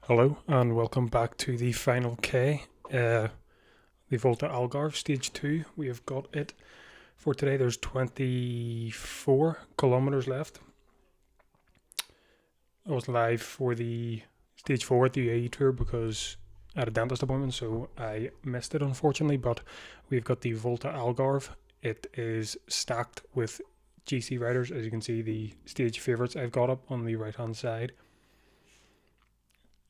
Hello and welcome back to the final K, the Volta Algarve Stage 2. We have got it for today. There's 24 kilometers left. I was live for the Stage 4 at the UAE Tour because I had a dentist appointment, so I missed it unfortunately, but we've got the Volta Algarve. It is stacked with GC riders. As you can see, the stage favourites I've got up on the right hand side.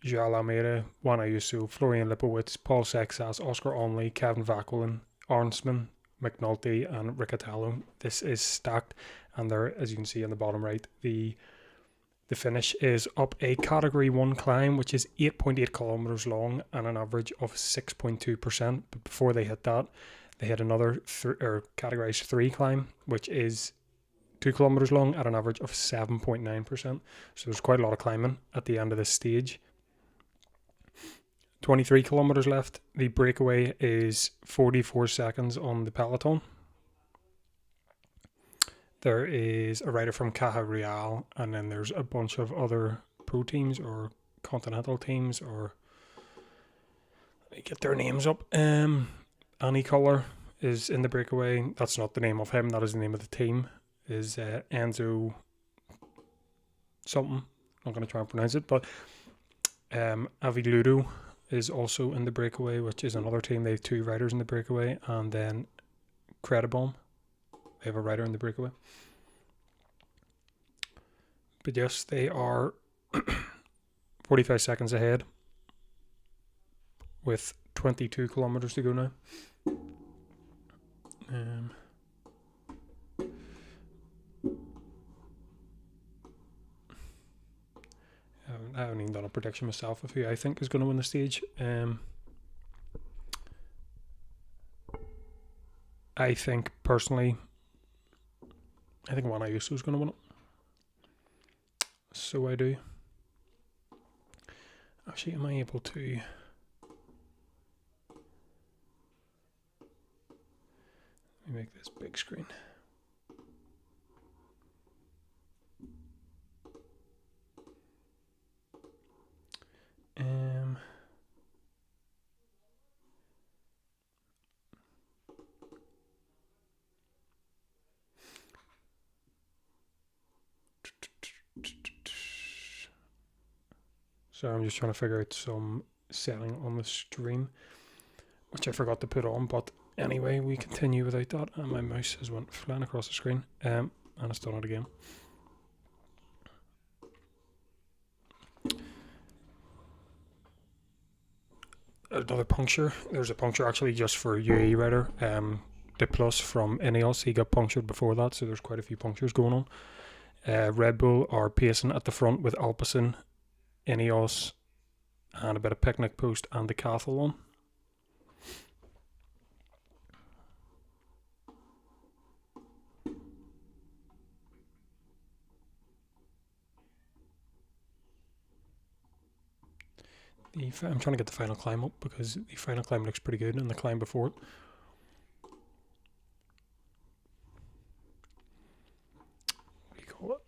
Joao Almeida, Juan Ayuso, Florian Lipowitz, Paul Sexas, Oscar Onley, Kevin Vaquelin, Arnsman, McNulty, and Riccatello. This is stacked, and there, as you can see on the bottom right, the finish is up a Category 1 climb, which is 8.8 kilometers long and an average of 6.2%. But before they hit that, they hit another Categorized 3 climb, which is 2 kilometers long at an average of 7.9%. So there's quite a lot of climbing at the end of this stage. 23 kilometers left. The breakaway is 44 seconds on the peloton. There is a rider from Caja Real, and then there's a bunch of other pro teams or continental teams, or let me get their names up. Annie Color is in the breakaway. That's not the name of him, that is the name of the team. Is Enzo something. I'm not going to try and pronounce it, but Aviludo is also in the breakaway, which is another team. They have 2 riders in the breakaway, and then Credibomb, they have a rider in the breakaway. But yes, they are 45 seconds ahead with 22 kilometers to go now. I haven't even done a prediction myself of who I think is going to win the stage. I think personally, I think Juan Ayuso is going to win it. So I do. Actually, am I able to? Let me make this big screen. So I'm just trying to figure out some setting on the stream, which I forgot to put on. But anyway, we continue without that, and my mouse has went flying across the screen, and it's done it again. Another puncture. There's a puncture actually just for UAE rider. The Plus from Ineos, he got punctured before that, so there's quite a few punctures going on. Red Bull are pacing at the front with Alpecin, Ineos, and a bit of Picnic Post and Decathlon. I'm trying to get the final climb up because the final climb looks pretty good and the climb before it. What do you call it?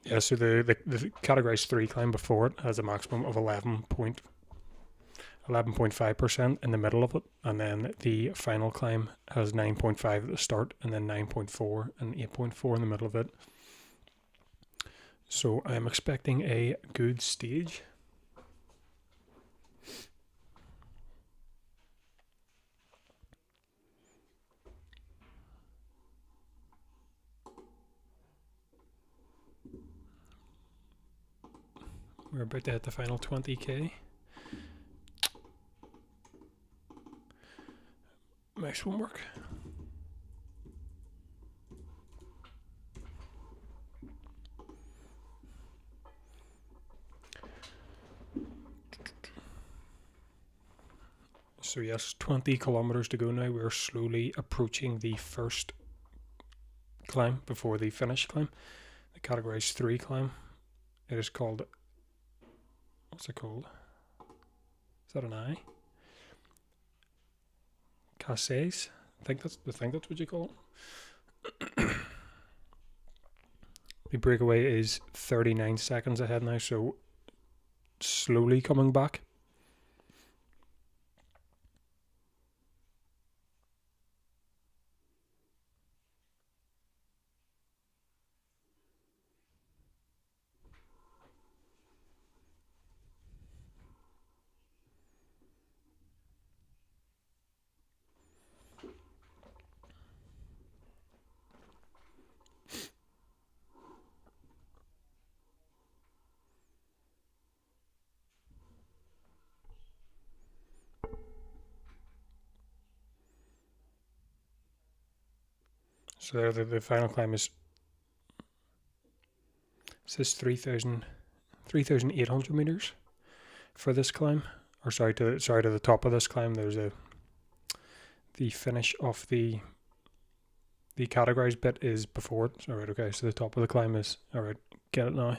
Yeah, so the categorized 3 climb before it has a maximum of 11.5% in the middle of it, and then the final climb has 9.5 at the start, and then 9.4 and 8.4 in the middle of it. So I'm expecting a good stage. We're about to hit the final 20k. Mouse won't work. So yes, 20 kilometers to go now. We're slowly approaching the first climb before the finish climb. The categorized 3 climb. It is called, what's it called? Is that an I? Casses? I think that's what you call it. The breakaway is 39 seconds ahead now, so slowly coming back. So there, the final climb is, it says 3,800 meters for this climb. Or sorry, to the top of this climb. There's the finish of the categorized bit is before it. Alright, okay, so the top of the climb is, alright, get it now.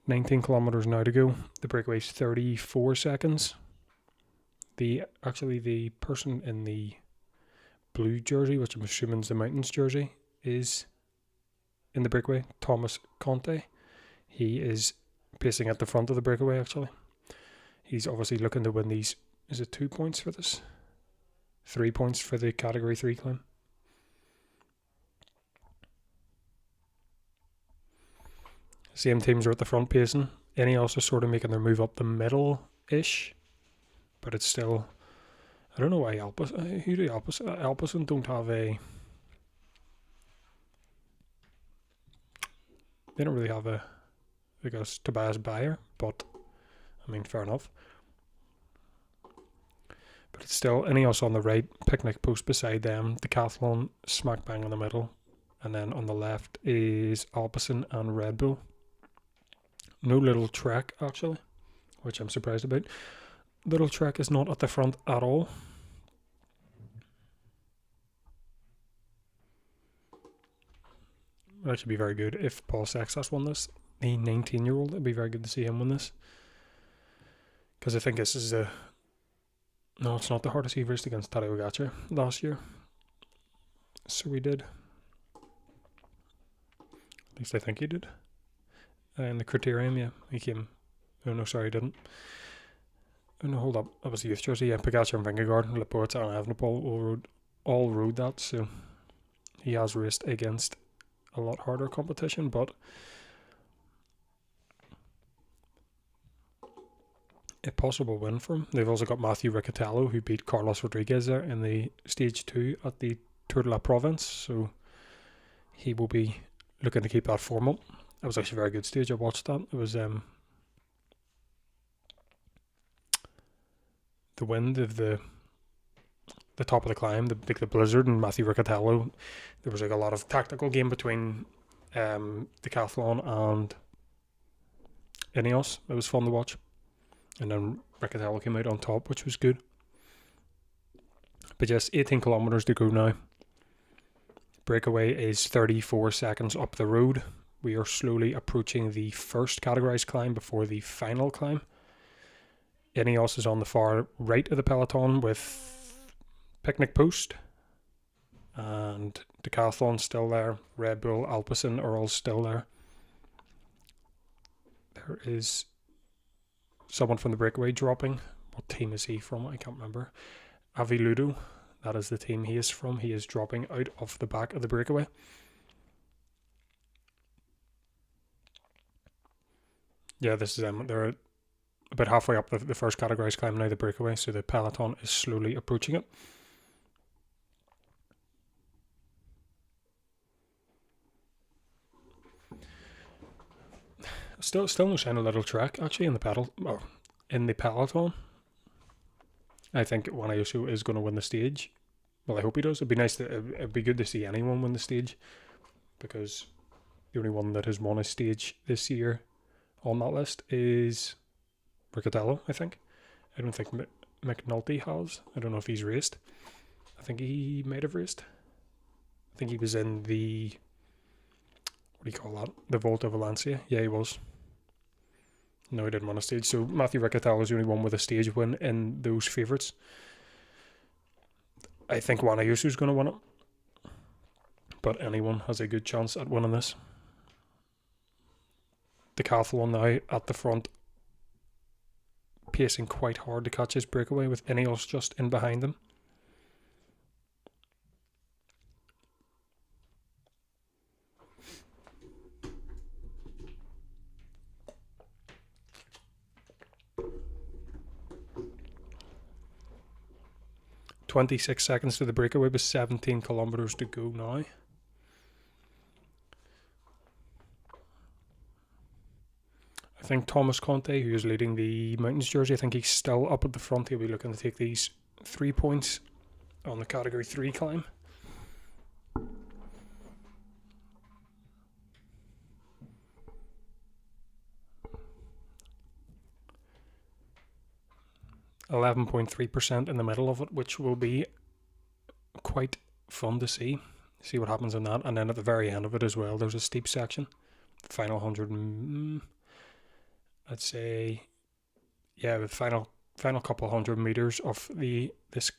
19 kilometers now to go. The breakaway is 34 seconds. The person in the blue jersey, which I'm assuming is the mountains jersey, is in the breakaway, Thomas Conte. He is pacing at the front of the breakaway, actually. He's obviously looking to win these. Is it 2 points for this? 3 points for the category 3 climb. Same teams are at the front pacing. Ineos are sort of making their move up the middle-ish, but it's still, I don't know why Alpecin don't have a, they don't really have a, I guess, Tobias Bayer, but I mean, fair enough. But it's still Ineos on the right, Picnic Post beside them, Decathlon smack bang in the middle, and then on the left is Alpecin and Red Bull. No Little Trek, actually, which I'm surprised about. Little Trek is not at the front at all. That should be very good if Paul Sexas won this. The 19-year-old, it'd be very good to see him win this. Because I think this is a... No, it's not the hardest he raced against Tadej Pogačar last year. So he did. At least I think he did. In the criterium, yeah, he came. Oh no, sorry, he didn't. Oh no, hold up. That was the youth jersey. Yeah, Pogačar and Vingegaard, Laporte and Evenepoel all rode that, so he has raced against a lot harder competition, but a possible win for him. They've also got Matthew Riccatello, who beat Carlos Rodriguez there in the stage 2 at the Tour de la Provence, so he will be looking to keep that form up. That was actually a very good stage. I watched that. It was the wind of the top of the climb, the blizzard, and Matthew Riccatello. There was like a lot of tactical game between Decathlon and Ineos. It was fun to watch. And then Riccatello came out on top, which was good. But yes, 18 kilometers to go now. Breakaway is 34 seconds up the road. We are slowly approaching the first categorized climb before the final climb. Ineos is on the far right of the peloton with Picnic Post. And Decathlon still there. Red Bull, Alpecin are all still there. There is someone from the breakaway dropping. What team is he from? I can't remember. Aviludo, that is the team he is from. He is dropping out of the back of the breakaway. Yeah, this is them. They're about halfway up the first categorized climb now, the breakaway, so the peloton is slowly approaching it. Still no sign of Little Trek actually in the peloton. I think Juan Ayuso is going to win the stage. Well, I hope he does. It'd be good to see anyone win the stage, because the only one that has won a stage this year on that list is Riccatello, I think. I don't think McNulty has. I don't know if he's raced. I think he might have raced. I think he was in the, what do you call that? The Volta Valencia. Yeah, he was. No, he didn't win a stage. So Matthew Riccatello is the only one with a stage win in those favourites. I think Juan Ayuso is going to win it. but anyone has a good chance at winning this. Decathlon now at the front, pacing quite hard to catch his breakaway, with Ineos just in behind them. "26 seconds to the breakaway with 17 kilometers to go now." I think Thomas Conte, who is leading the Mountains jersey, I think he's still up at the front. He'll be looking to take these 3 points on the Category 3 climb. %11.3% in the middle of it, which will be quite fun to see what happens in that. And then at the very end of it as well, there's a steep section. The final 100, I'd say, yeah, the final couple 100 meters of this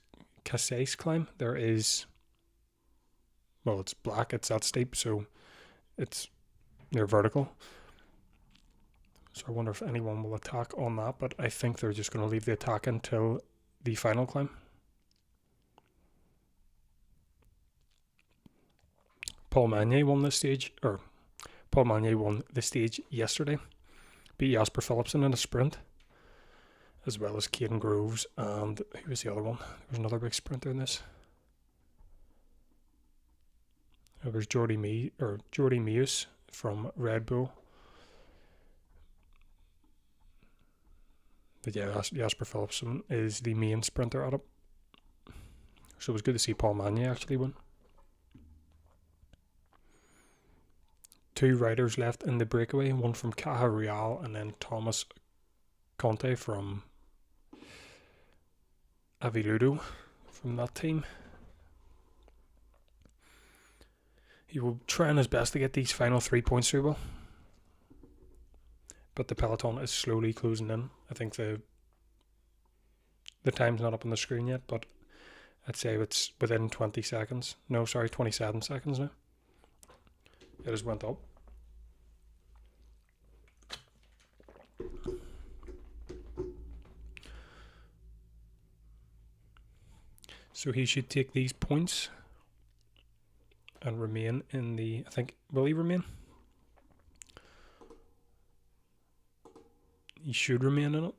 Cassis climb, there is, well, it's black, it's that steep, so they're vertical. So I wonder if anyone will attack on that, but I think they're just going to leave the attack until the final climb. Paul Magnier won the stage yesterday. Beat Jasper Philipsen in a sprint, as well as Caden Groves, and who was the other one? There was another big sprinter in this. It was Jordi Meus from Red Bull. But yeah, Jasper Philipsen is the main sprinter at it. So it was good to see Paul Magnier actually win. 2 riders left in the breakaway, one from Caja Real and then Thomas Conte from Aviludo from that team. He will try his best to get these final 3 points through, but the peloton is slowly closing in. I think the time's not up on the screen yet, but I'd say it's within 20 seconds. No, sorry, 27 seconds now. It has went up. So he should take these points and remain in the, I think, will he remain? He should remain in it.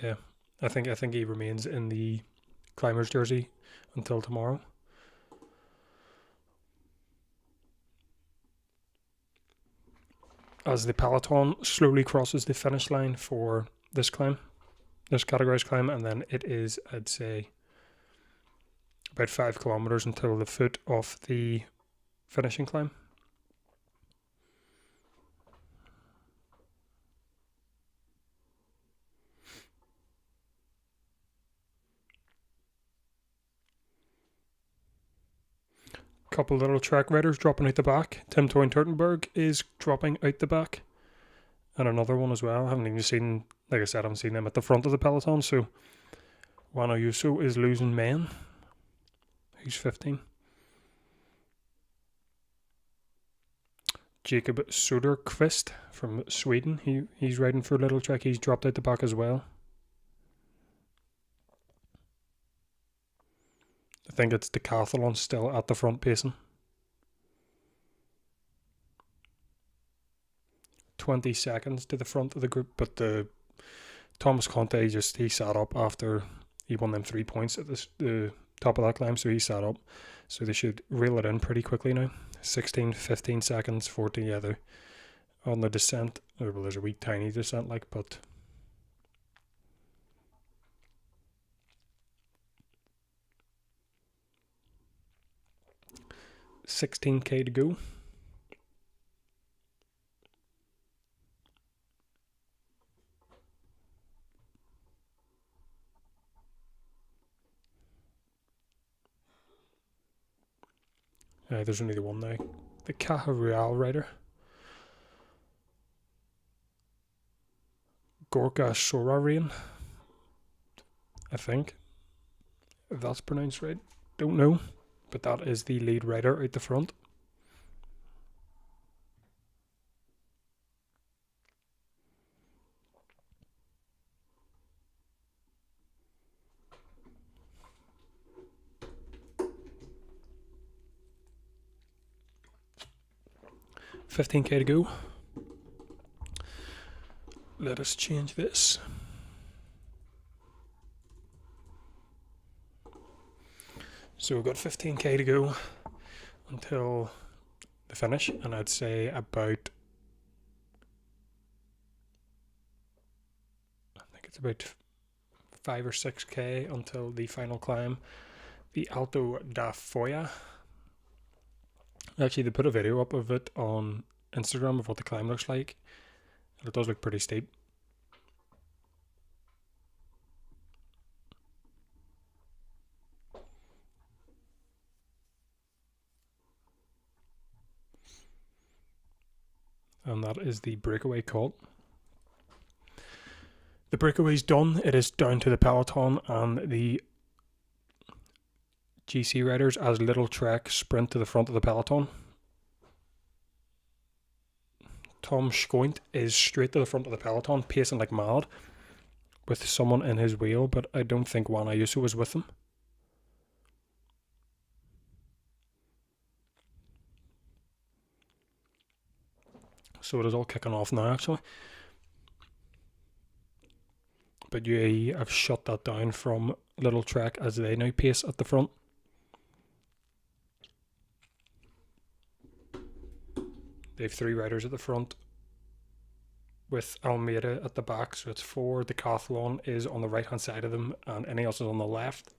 Yeah, I think he remains in the climber's jersey until tomorrow. As the peloton slowly crosses the finish line for this climb, this categorized climb, and then it is, I'd say, about 5 kilometers until the foot of the finishing climb. Couple little track riders dropping out the back. Tim Toyn-Turtenberg is dropping out the back, and another one as well. I haven't even seen, like I said, I haven't seen them at the front of the peloton. So Juan Ayuso is losing men. He's 15. Jacob Söderqvist from Sweden. He's riding for Little Trek. He's dropped out the back as well. I think it's Decathlon still at the front pacing. 20 seconds to the front of the group, but Thomas Conte he sat up after he won them 3 points at the top of that climb, so he sat up. So they should reel it in pretty quickly now. 16, 15 seconds, 14, yeah, they're on the descent. Well, there's a wee tiny descent, but 16k to go. There's only the one now. The Caja Real rider. Gorka Sorarian, I think. If that's pronounced right, don't know. But that is the lead rider out the front. $15k to go. Let us change this. So we've got 15k to go until the finish, and I'd say about, I think it's about 5 or 6k until the final climb, the Alto da Foya. Actually, they put a video up of it on Instagram of what the climb looks like, and it does look pretty steep. And that is the breakaway call. The breakaway's done. It is down to the peloton and the GC riders as Little Trek sprint to the front of the peloton. Tom Schoint is straight to the front of the peloton, pacing like mad, with someone in his wheel, but I don't think Juan Ayuso was with him. So it is all kicking off now, actually. But UAE have shut that down from Little Trek as they now pace at the front. They have 3 riders at the front with Almeida at the back, so it's 4. Decathlon is on the right hand side of them and Ineos is on the left.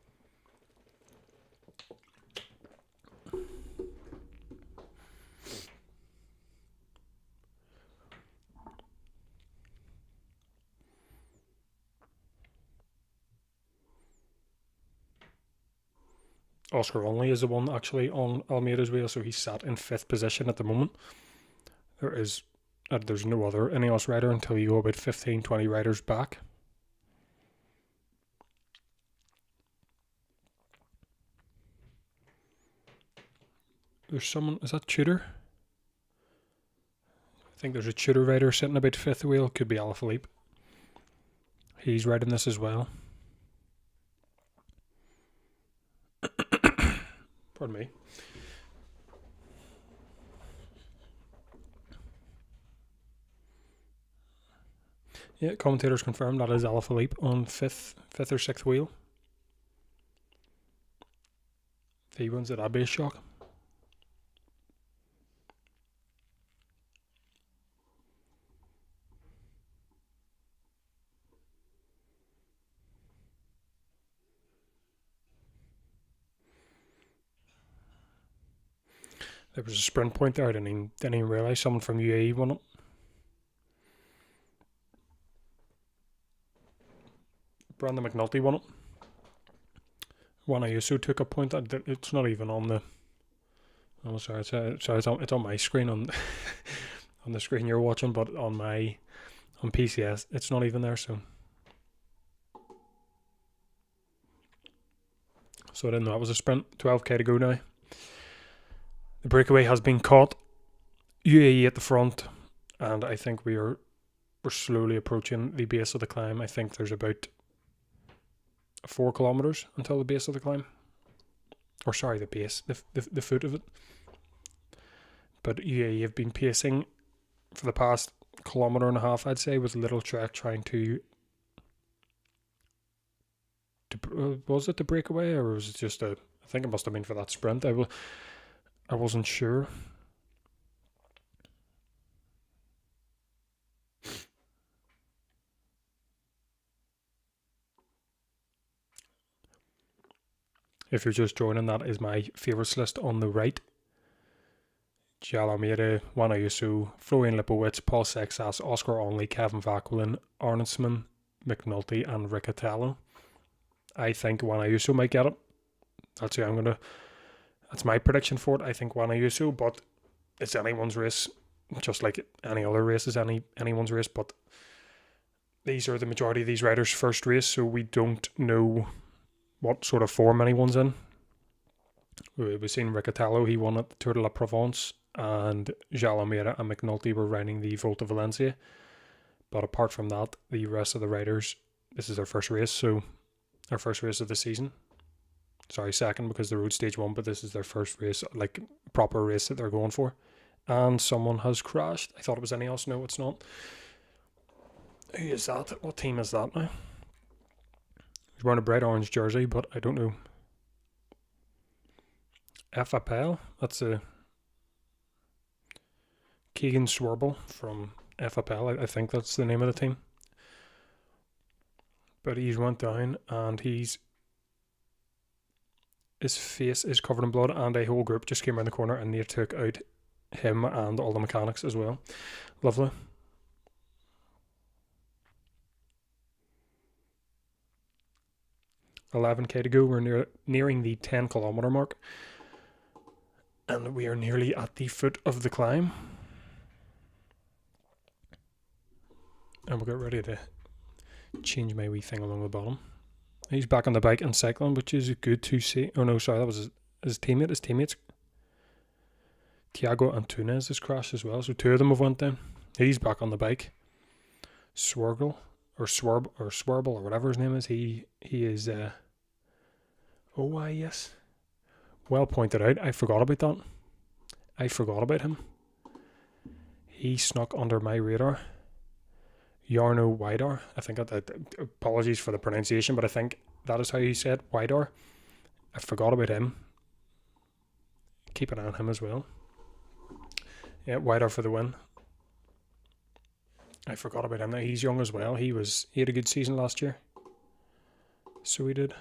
Oscar Only is the one actually on Almeida's wheel, so he's sat in 5th position at the moment. There's no other Ineos rider until you go about 15-20 riders back. There's someone, is that Tudor? I think there's a Tudor rider sitting about 5th wheel, could be Alaphilippe. He's riding this as well. Pardon me. Yeah, commentators confirmed that is Alaphilippe on 5th or 6th wheel. If he wins it, that'd be a shock. There was a sprint point there. I didn't even realise someone from UAE won it. Brandon McNulty won it. Juan Ayuso took a point. It's not even on the. Oh, sorry. It's on my screen on on the screen you're watching, but on PCS, it's not even there. So I didn't know that was a sprint. 12k to go now. The breakaway has been caught. UAE at the front, and I think we're slowly approaching the base of the climb. I think there's about 4 kilometers until the base of the climb. Or sorry, the base, the foot of it. But UAE have been pacing for the past 1.5 kilometers, I'd say, with Little Trek trying to was it the breakaway, or was it just I think it must have been for that sprint. I wasn't sure. If you're just joining, that is my favourites list on the right. Gilles Almeida, Juan Ayuso, Florian Lipowitz, Paul Sexas, Oscar Onley, Kevin Vauquelin, Arnsman, McNulty and Riccatello. I think Juan Ayuso might get it. That's my prediction for it. I think Juan Ayuso, but it's anyone's race, just like any other race is anyone's race, but these are the majority of these riders' first race, so we don't know what sort of form anyone's in. We've seen Riccatello, he won at the Tour de la Provence, and Jalomera and McNulty were riding the Volta Valencia. But apart from that, the rest of the riders, this is their first race, so their first race of the season. Sorry, second, because the road stage 1, but this is their first race, like proper race that they're going for. And someone has crashed. I thought it was Ineos. No, it's not. Who is that? What team is that now? He's wearing a bright orange jersey, but I don't know. FAPL? That's a Keegan Swarble from FAPL. I think that's the name of the team. But he's went down and his face is covered in blood, and a whole group just came around the corner and they took out him and all the mechanics as well. Lovely. $11k to go. We're nearing the 10-kilometer mark, and we are nearly at the foot of the climb. And we'll get ready to change my wee thing along the bottom. He's back on the bike and cycling, which is good to see. Oh no, sorry, that was his teammate. His teammates, Thiago Antunes, has crashed as well. So 2 of them have went down. He's back on the bike. Swarble or whatever his name is. He is. Yes. Well pointed out. I forgot about that. I forgot about him. He snuck under my radar. Jarno Widar. I think apologies for the pronunciation, but I think that is how you said Widar. I forgot about him. Keep an eye on him as well. Yeah, Widar for the win. I forgot about him. Now he's young as well. He had a good season last year. So he did. I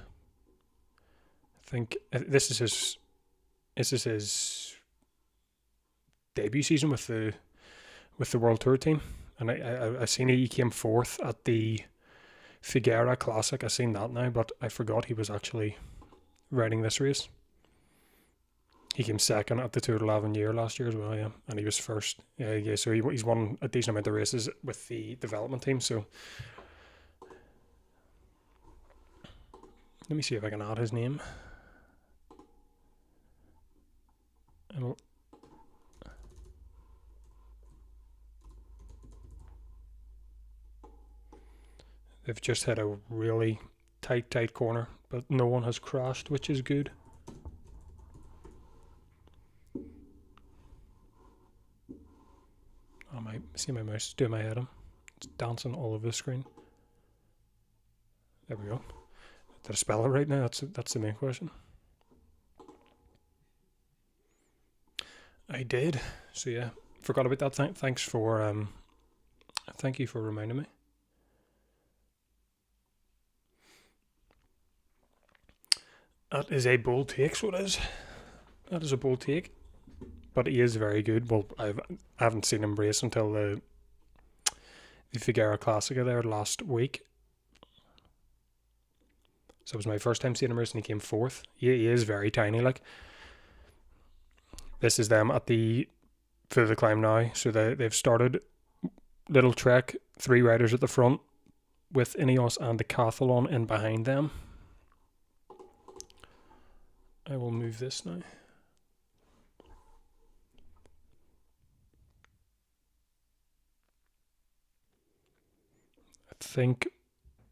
think this is his debut season with the World Tour team. And I seen he came 4th at the Figueira Classic. I seen that now, but I forgot he was actually riding this race. He came 2nd at the Tour de l'Avenir last year as well, yeah. And he was 1st. Yeah, so he's won a decent amount of races with the development team, so let me see if I can add his name. They've just had a really tight corner, but no one has crashed, which is good. See my mouse is doing my head in. It's dancing all over the screen. There we go. Did I spell it right now? That's the main question. I did. So yeah, forgot about that. Thank you for reminding me. That is a bold take, so it is. That is a bold take. But he is very good. Well, I haven't seen him race until the Figueira Classica there last week. So it was my first time seeing him race, and he came 4th. He is very tiny, like. This is them at the foot of the climb now. So they've started little trek, 3 riders at the front with Ineos and Decathlon in behind them. I will move this now. I think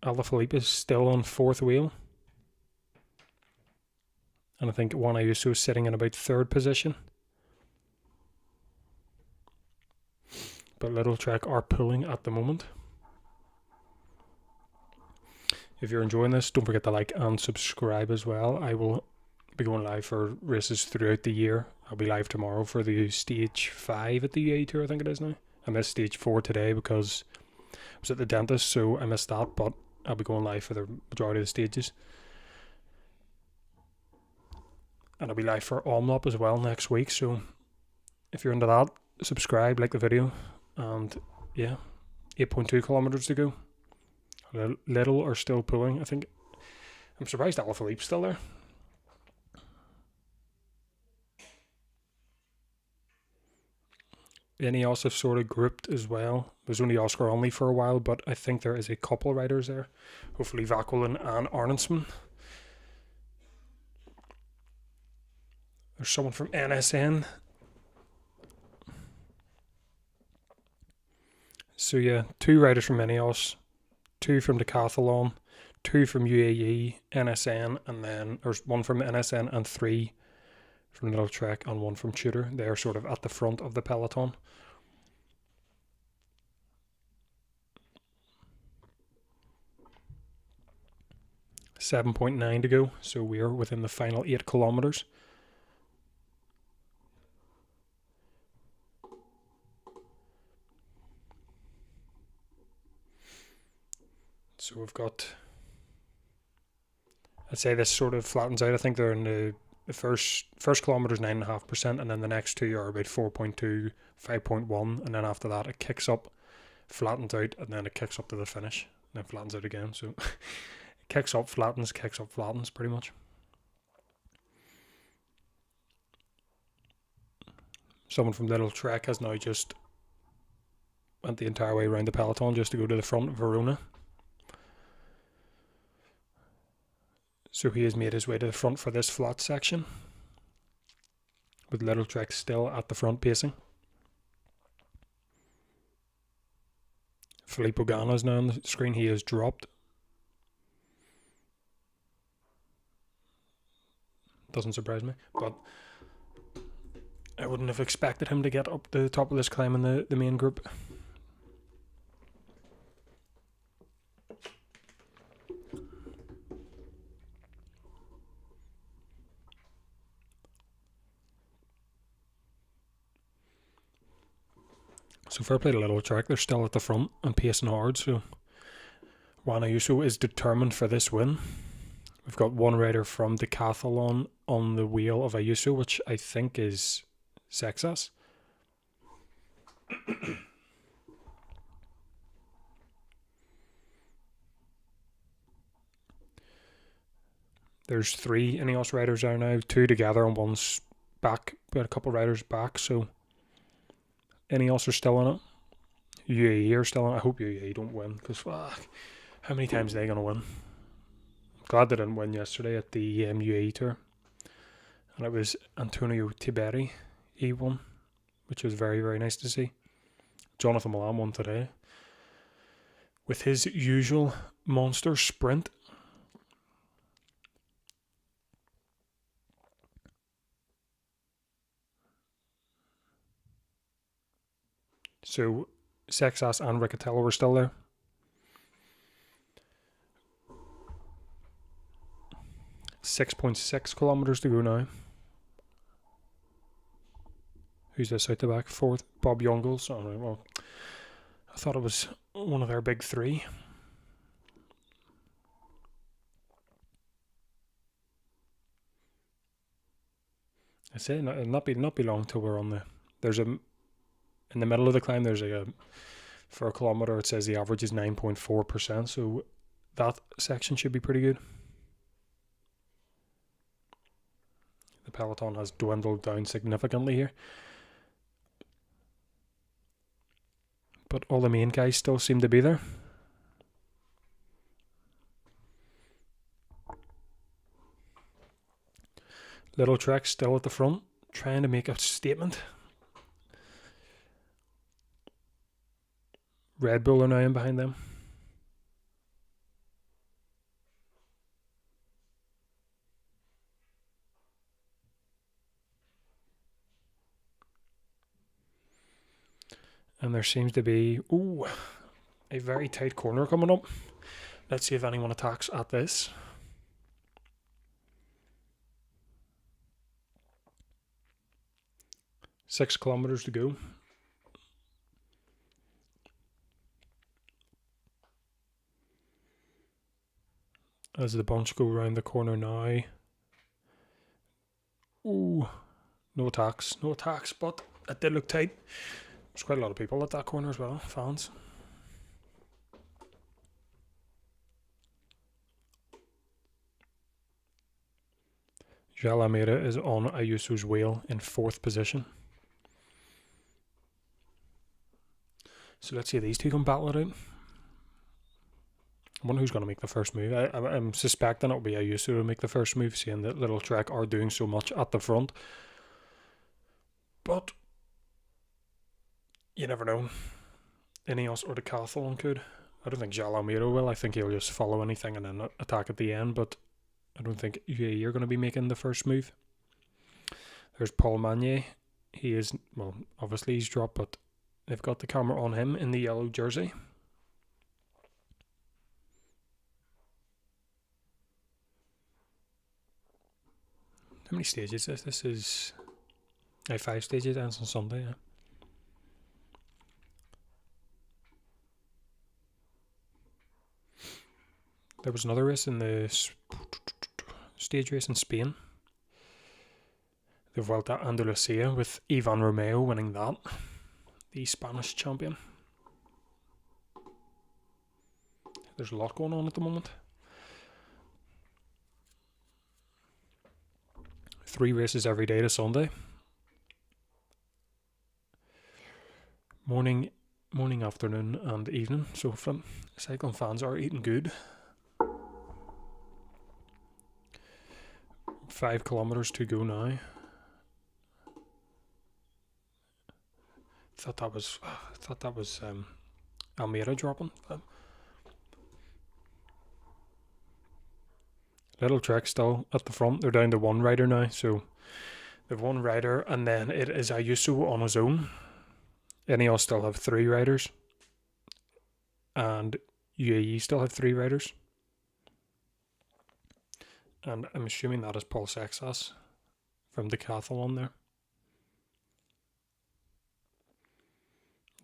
Alaphilippe is still on 4th wheel. And I think Juan Ayuso is sitting in about 3rd position. But Little Trek are pulling at the moment. If you're enjoying this, don't forget to like and subscribe as well. I will be going live for races throughout the year. I'll be live tomorrow for the stage 5 at the UAE Tour, I think it is now. I missed stage 4 today because I was at the dentist, so I missed that, but I'll be going live for the majority of the stages. And I'll be live for Omlop as well next week, so if you're into that, subscribe, like the video, and yeah, 8.2 kilometers to go. Little are still pulling, I think. I'm surprised Alaphilippe's still there. Ineos have sort of grouped as well. There's only Oscar only for a while, but I think there is a couple of riders there. Hopefully Vaculin and Arnsman. There's someone from NSN. So yeah, 2 riders from Ineos, 2 from Decathlon, 2 from UAE, NSN, and then there's 1 from NSN and 3 from Little Trek and 1 from Tudor. They're sort of at the front of the peloton. .9 to go, so we're within the final 8 kilometers. So we've got, I'd say this sort of flattens out. I think they're in the first kilometer's 9.5%, and then the next 2 are about 4.2, 5.1, and then after that it kicks up, flattens out, and then it kicks up to the finish, and then flattens out again. So it kicks up, flattens, pretty much. Someone from Little Trek has now just went the entire way around the peloton just to go to the front of Verona. So he has made his way to the front for this flat section, with Little Trek still at the front pacing. Filippo Ganna is now on the screen. He has dropped. Doesn't surprise me, but I wouldn't have expected him to get up to the top of this climb in the main group. So fair play to Little Trek. They're still at the front and pacing hard. So Juan Ayuso is determined for this win. We've got 1 rider from Decathlon on the wheel of Ayuso, which I think is Sexas. There's 3 Ineos riders there now, 2 together and 1's back. We had a couple riders back, so Ineos are still in it. UAE are still in it. I hope UAE don't win, because how many times are they going to win? Glad they didn't win yesterday at the UAE Tour. And it was Antonio Tiberi, he won, which was very, very nice to see. Jonathan Milan won today with his usual monster sprint. So Sexas and Riccatello were still there. .6 kilometers to go now. Who's this out the back? 4th, Bob Jungels. Oh, right, well, I thought it was one of their big 3. I say it'll not be long till we're on in the middle of the climb. There's for a kilometer it says the average is 9.4%, so that section should be pretty good. The peloton has dwindled down significantly here, but all the main guys still seem to be there. Little Trek still at the front, trying to make a statement. Red Bull are now in behind them. And there seems to be a very tight corner coming up. Let's see if anyone attacks at this. Six kilometers to go. As the bunch go around the corner now. No attacks, but it did look tight. There's quite a lot of people at that corner as well, fans. João Almeida is on Ayuso's wheel in 4th position. So let's see these two can battle it out. I wonder who's going to make the first move. I'm suspecting it'll be Ayuso to make the first move, seeing that Little Trek are doing so much at the front. you never know. Ineos or Decathlon could. I don't think Jalomiro will. I think he'll just follow anything and then attack at the end, but I don't think UAE are going to be making the first move. There's Paul Magnier. He is, well, obviously he's dropped, but they've got the camera on him in the yellow jersey. How many stages is this? This is 5 stages, ends on Sunday, yeah. There was another race in the stage race in Spain. The Volta Andalusia with Ivan Romeo winning that. The Spanish champion. There's a lot going on at the moment. 3 races every day to Sunday. Morning, afternoon and evening. So cycling fans are eating good. 5 kilometers to go now. Thought that was Almeida dropping. Little Trek still at the front. They're down to 1 rider now, so they've 1 rider, and then it is Ayuso on his own. Ineos still have 3 riders, and UAE still have 3 riders. And I'm assuming that is Paul Sexas from Decathlon there.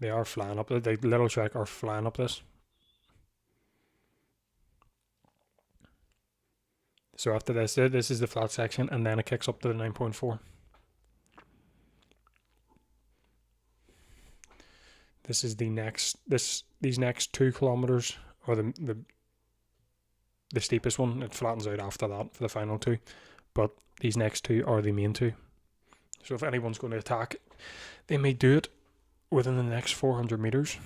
They are flying up. The Little Trek are flying up this. So after this is the flat section, and then it kicks up to the 9.4. This is the next. These next 2 kilometers are the steepest one. It flattens out after that for the final 2, but these next 2 are the main 2. So if anyone's going to attack, they may do it within the next 400 meters.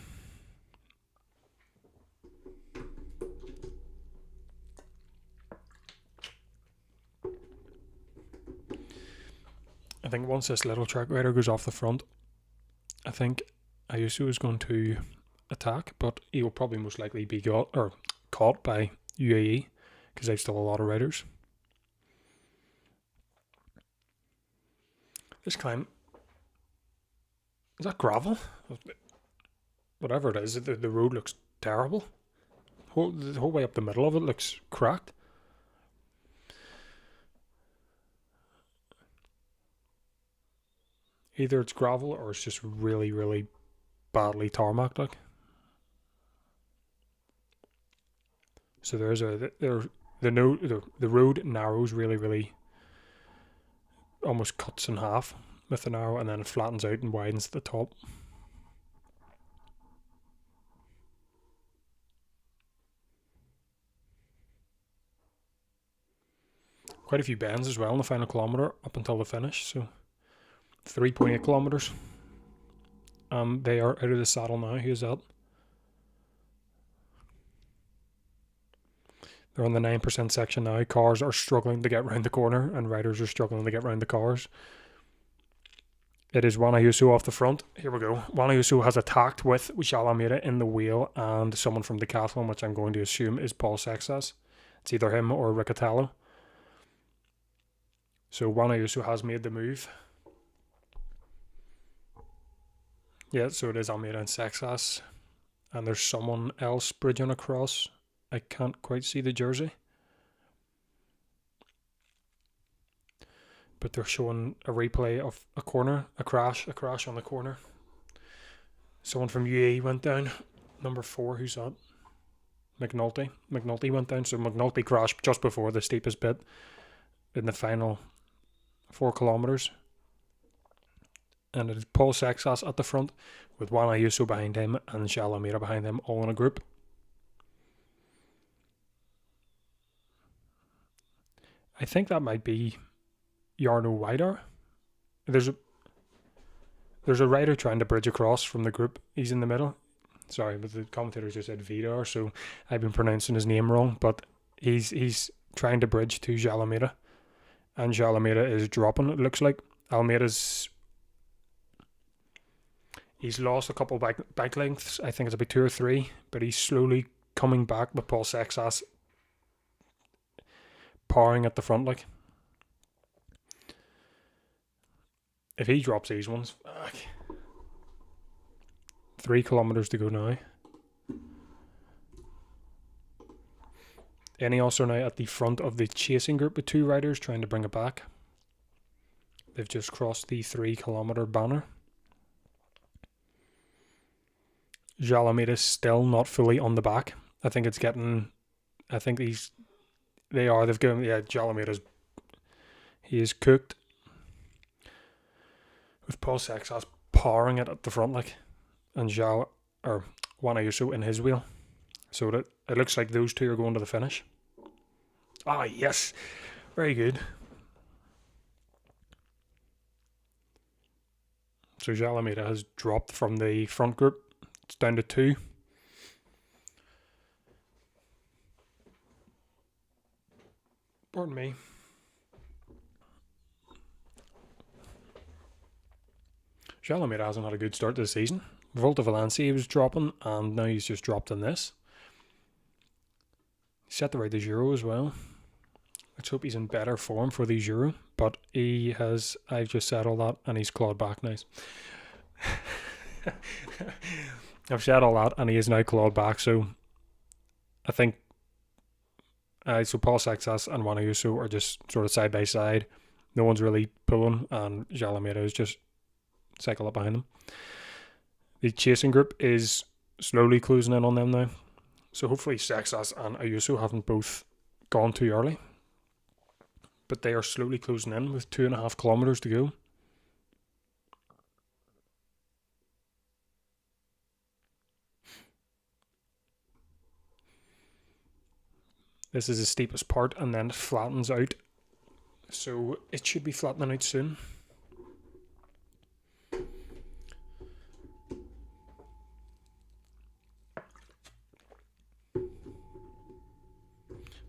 I think once this Little Trek rider goes off the front, I think Ayuso is going to attack, but he will probably most likely be caught by UAE because they've still a lot of riders. This climb, is that gravel? Whatever it is, the road looks terrible. The whole way up the middle of it looks cracked. Either it's gravel or it's just really, really badly tarmacked, like. So there's the road narrows really, really, almost cuts in half with the narrow, and then it flattens out and widens at the top. Quite a few bends as well in the final kilometre up until the finish, so 3.8 kilometres. They are out of the saddle now. Who's that? They're on the 9% section now. Cars are struggling to get round the corner, and riders are struggling to get round the cars. It is Juan Ayuso off the front. Here we go. Juan Ayuso has attacked with Jalomiro in the wheel and someone from Decathlon, which I'm going to assume is Paul Sexas. It's either him or Riccatello. So Juan Ayuso has made the move. Yeah, so it is Almeida and Sexas. And there's someone else bridging across. I can't quite see the jersey. But they're showing a replay of a crash on the corner. Someone from UAE went down. Number 4, who's that? McNulty. McNulty went down, so McNulty crashed just before the steepest bit in the final 4 kilometres. And it is Paul Sexas at the front with Juan Ayuso behind him and Jalomiro behind him, all in a group. I think that might be Jarno Weidar. There's a rider trying to bridge across from the group. He's in the middle. Sorry, but the commentator just said Vidar, so I've been pronouncing his name wrong. But he's trying to bridge to Jalomiro, and Jalomiro is dropping. It looks like Almeida's. He's lost a couple bike lengths. I think it's about 2 or 3, but he's slowly coming back with Paul Sexas powering at the front. Like, if he drops these ones, 3 kilometers to go now. Ineos are now at the front of the chasing group with 2 riders trying to bring it back. They've just crossed the 3 kilometer banner. Jalameda's still not fully on the back. I think they've given, Jalameda's, he is cooked. With Paul Sexas powering it at the front, like, and Juan Ayuso in his wheel. So that it looks like those 2 are going to the finish. Ah, yes. Very good. So Jalameda has dropped from the front group. It's down to 2. Pardon me. Jalameda hasn't had a good start to the season. Volta Valencia he was dropping, and now he's just dropped in this. He set the right the Giro as well. Let's hope he's in better form for the Giro. But he has, I've just said all that, and he's clawed back now. I've said all that, and he is now clawed back. So I think, so Paul Sexas and Juan Ayuso are just sort of side by side. No one's really pulling, and Jalameda is just cycle up behind them. The chasing group is slowly closing in on them now. So hopefully Sexas and Ayuso haven't both gone too early. But they are slowly closing in with 2.5 kilometers to go. This is the steepest part, and then it flattens out. So it should be flattening out soon.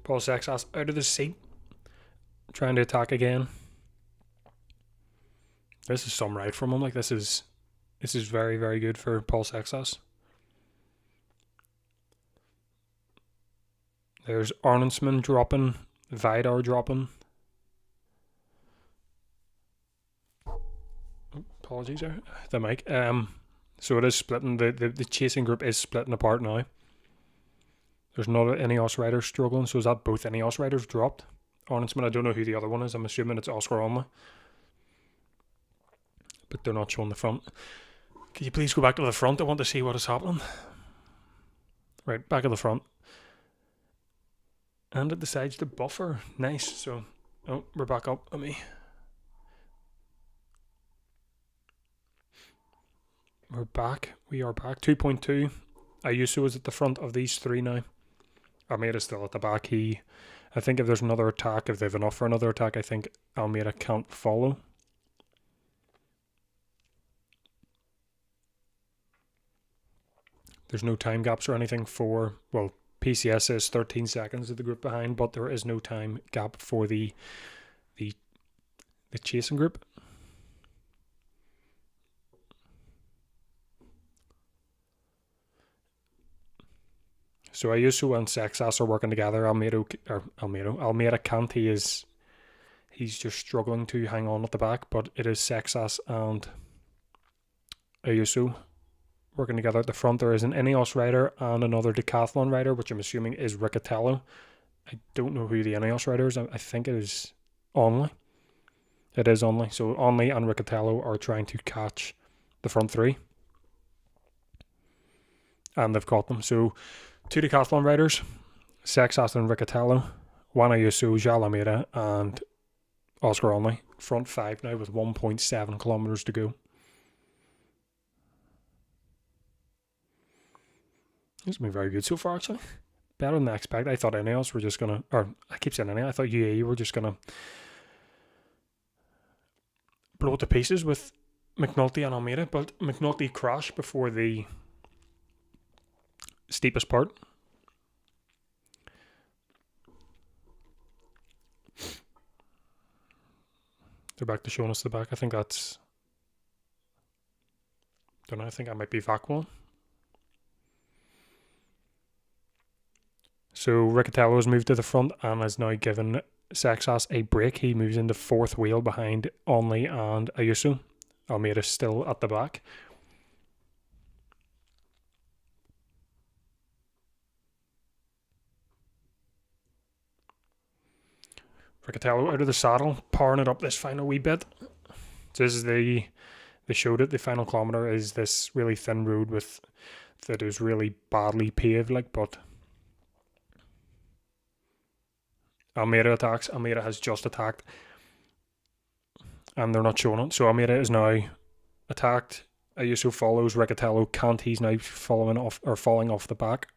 Paul Sexas out of the seat, trying to attack again. This is some ride from him. Like, this is very, very good for Paul Sexas. There's Arnsman dropping, Vidar dropping. Apologies there, the mic. So it is splitting. The chasing group is splitting apart now. There's not Ineos riders struggling, so is that both Ineos riders dropped? Arnsman, I don't know who the other one is. I'm assuming it's Oscar only. But they're not showing the front. Can you please go back to the front? I want to see what is happening. Right, back at the front. And it decides to buffer. Nice. So, oh, we're back up. Let me. We're back. We are back. 2.2. Ayuso is at the front of these 3 now. Almeida's still at the back. I think if there's another attack, if they have enough for another attack, I think Almeida can't follow. There's no time gaps or anything for, well, PCS says 13 seconds of the group behind, but there is no time gap for the chasing group. So Ayuso and Sexas are working together. Almeida can't. He's just struggling to hang on at the back, but it is Sexas and Ayuso working together at the front. There is an Ineos rider and another decathlon rider, which I'm assuming is Riccatello. I don't know who the Ineos rider is. I think it is Onley. It is Onley. So Onley and Riccatello are trying to catch the front 3. And they've caught them. So 2 decathlon riders, Sexas and Riccatello, Juan Ayuso, Jalameda, and Oscar Onley. Front 5 now with 1.7 kilometers to go. It's been very good so far, actually. Better than I expected. I thought Ineos were just going to, or I keep saying Ineos, I thought UAE were just going to blow it to pieces with McNulty and Almeida, but McNulty crashed before the steepest part. They're back to showing us the back. I think that's Don't know, I think I might be Vacuol. So Riccatello has moved to the front and has now given Sexas a break. He moves into fourth wheel behind Onley and Ayuso. Almeida still at the back. Riccatello out of the saddle, powering it up this final wee bit. So this is they showed it. The final kilometre is this really thin road that is really badly paved, but Almeida attacks. Almeida has just attacked, and they're not showing it. So Almeida is now attacked. Ayuso follows. Riccatello can't. He's now falling off the back.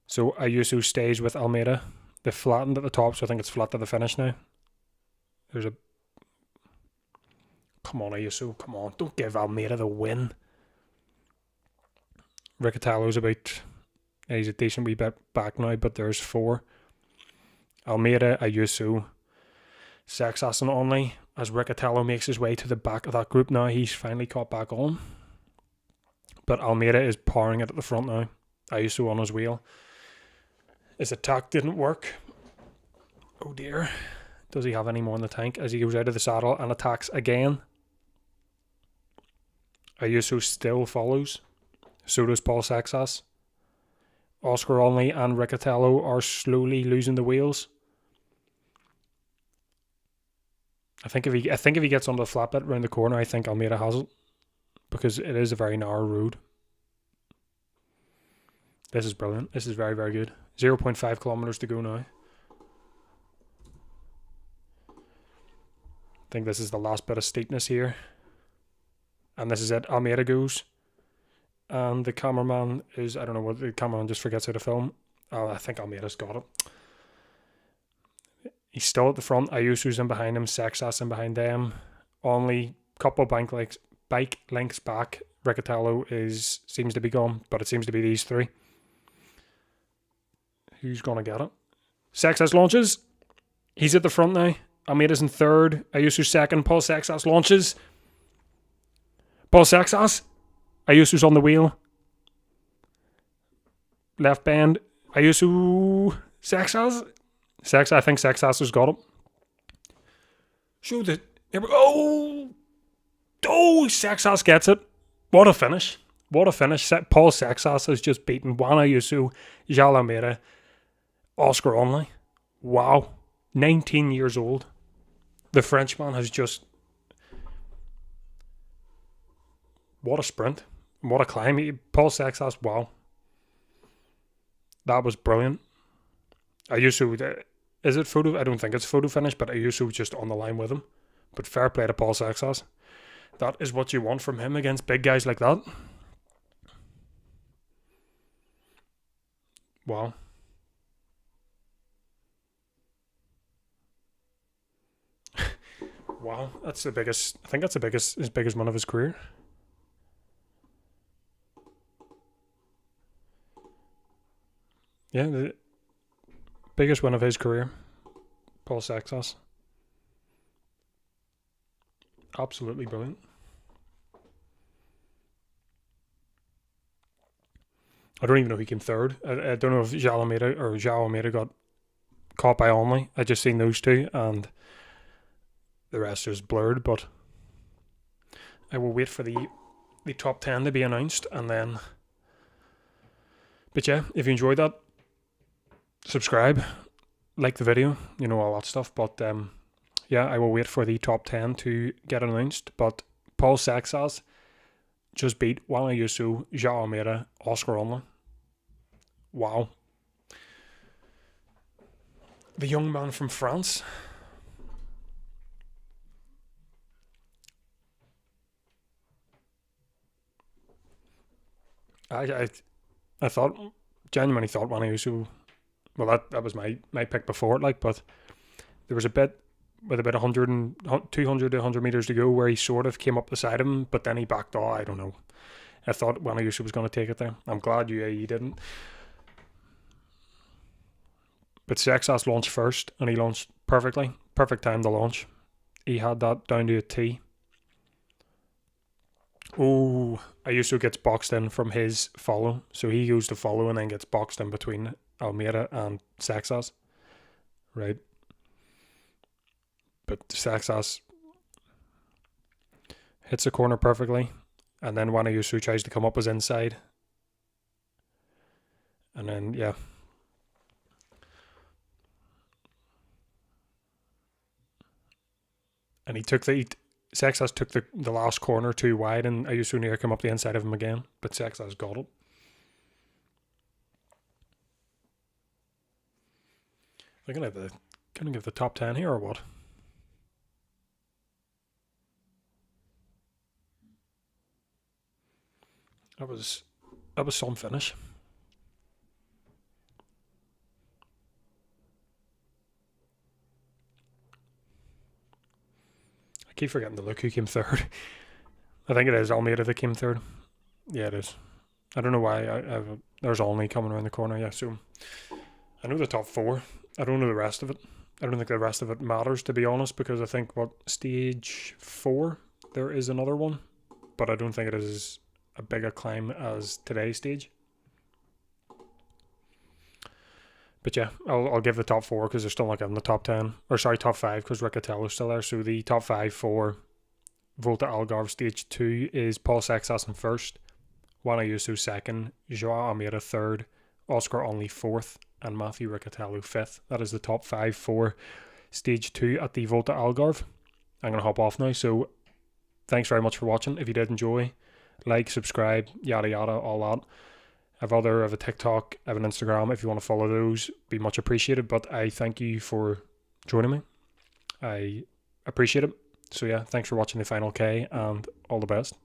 So Ayuso stays with Almeida. They flattened at the top, so I think it's flat to the finish now. Come on, Ayuso, come on. Don't give Almeida the win. Riccatello's he's a decent wee bit back now, but there's 4. Almeida, Ayuso, Sexas and Onley. As Riccatello makes his way to the back of that group now, he's finally caught back on. But Almeida is powering it at the front now. Ayuso on his wheel. His attack didn't work. Oh dear. Does he have any more in the tank? As he goes out of the saddle and attacks again. Ayuso still follows. So does Paul Sexas. Oscar Onley and Riccatello are slowly losing the wheels. I think if he gets onto the flat bit around the corner, I think Almeida has it. Because it is a very narrow road. This is brilliant. This is very, very good. 0.5 kilometers to go now. I think this is the last bit of steepness here. And this is it. Almeida goes. And the cameraman is, I don't know what, the cameraman just forgets how to film. Oh, I think Almeida's got it. He's still at the front. Ayuso's in behind him. Sexas in behind them. Only couple bike lengths back. Riccatello seems to be gone, but it seems to be these 3. Who's going to get it? Sexas launches. He's at the front now. Almeida's in third. Ayuso's second. Paul Sexas launches. Paul Sexas. Ayuso's on the wheel. Left bend. Ayuso. Sexas. I think Sexas has got it. Show the... Here we go. Oh, Sexas gets it. What a finish. What a finish. Paul Sexas has just beaten Juan Ayuso, João Almeida, Oscar Onley. Wow. 19 years old. The Frenchman has just... What a sprint. What a climb. Paul Sexas, wow. That was brilliant. Ayuso, is it photo? I don't think it's photo finish, but Ayuso just on the line with him. But fair play to Paul Sexas. That is what you want from him against big guys like that. Wow. Wow, that's the biggest. I think that's as big as one of his career. Yeah, the biggest one of his career. Paul Sexas. Absolutely brilliant. I don't even know who came third. I don't know if João Almeida got caught by Onley. I just seen those 2 and the rest is blurred, but I will wait for the top 10 to be announced and then... But yeah, if you enjoyed that, subscribe, like the video, all that stuff. But yeah, I will wait for the top 10 to get announced. But Paul Sexas just beat Juan Ayuso, João Almeida, Oscar Onley. Wow. The young man from France. I genuinely thought Juan Ayuso... Well, that was my pick before it, but there was a bit with about 200 to 100 metres to go where he sort of came up the side of him, but then he backed off. I don't know. I thought Juan Ayuso was going to take it there. I'm glad UAE didn't. But Sexas launched first, and he launched perfectly. Perfect time to launch. He had that down to a T. Oh, Ayuso gets boxed in from his follow. So he goes to follow and then gets boxed in between Almeida and Sexas. Right. But Sexas hits the corner perfectly. And then Juan Ayuso tries to come up his inside. And then, yeah. And Sexas took the last corner too wide, and Ayuso near come up the inside of him again. But Sexas got it. They're gonna give the top 10 here or what? That was some finish. I keep forgetting to look who came third. I think it is Almeida that came third. Yeah, it is. I don't know why. There's Olney coming around the corner. Yeah, so I know the top 4. I don't know the rest of it. I don't think the rest of it matters, to be honest, because I think stage 4 there is another one, but I don't think it is a bigger climb as today's stage. But yeah, I'll give the top 4 because they're still not giving the top 10. Or sorry, top 5 because Riccatello's still there. So the top 5 for Volta Algarve stage 2 is Paul Sexas in first, Juan Ayuso second, Joao Almeida third, Oscar Only fourth, and Matthew Riccatello fifth. That is the top 5 for stage 2 at the Volta Algarve. I'm going to hop off now. So thanks very much for watching. If you did enjoy, like, subscribe, yada yada, all that. I have a TikTok, I have an Instagram. If you want to follow those, be much appreciated. But I thank you for joining me. I appreciate it. So yeah, thanks for watching the Final K and all the best.